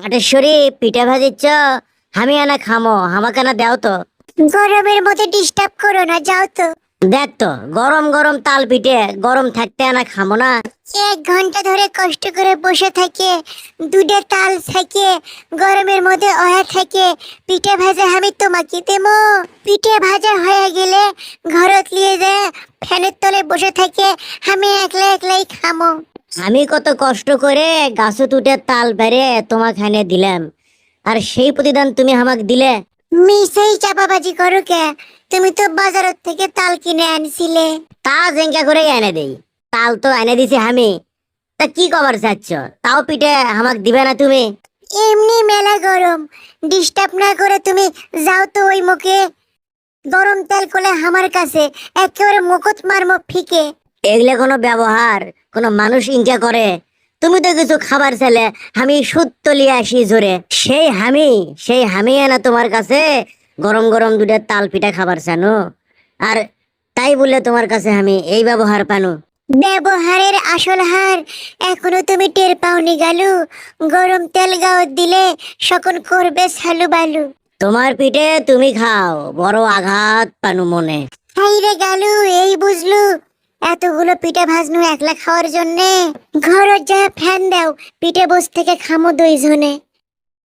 আটেশ্বরী পিঠা ভাজিচ্ছ, আমি আনা খামো, আমাকে না দাও তো। গরমের মধ্যে ডিস্টার্ব করো না, যাও তো। দেখ তো, গরম গরম তাল পিঠে গরম থাকতে আনা খামো না। 1 ঘন্টা ধরে কষ্ট করে বসে থাকে, দুধে তাল থাকে, গরমের মধ্যে অয়া থাকে, পিঠে ভাজা আমি তোমাকে দেবো? পিঠে ভাজা হয়ে গেলে ঘরত লিয়ে যায় ফ্যানের তলে বসে থাকে, আমি একলা একলাই খামো। আমি কত কষ্ট করে গাছে তুটে তাল পেরে তোমাকে এনে দিলাম, আর সেই প্রতিদান তুমি আমাকে দিলে? মিসেই চাপাবাজি করো কে? তুমি তো বাজারের থেকে তাল কিনে আনছিলে। তা জেঙ্কা করে এনে দেই, তাল তো এনে দিছি আমি। তা কি কবার চাচ্ছ, তাও পিঠে আমাকে দিবে না তুমি? এমনি মেলা গরম, ডিস্টার্ব না করে তুমি যাও তো ওই মুখে। গরম তেল কোলে আমার কাছে একেবারে মুকুট মারমো ফিকে। এগুলো কোনো ব্যবহার কোনো মানুষ ইনকা করে? তুমি তো কিছু খাবার চাইলে আমি সুদ তলিয়ে আসি জোরে, সেই হামি এনা তোমার কাছে গরম গরম দুধের তাল পিঠা খাবার চানো, আর তাই বললে তোমার কাছে আমি এই ব্যবহার পানো? ব্যবহারের আসল হার এখনো তুমি টের পাওনি গালু। গরম তেল গাওত দিলে সকন করবে সালু বালু। তোমার পিঠে তুমি খাও, বড় আঘাত পানু মনে। হাই রে গালু, এই বুঝলু? এতগুলো পিঠে ভাজনু একলা খাওয়ার জন্যে? ঘরত যা ফ্যান দাও, পিঠে বস থেকে খামো 2 জনে।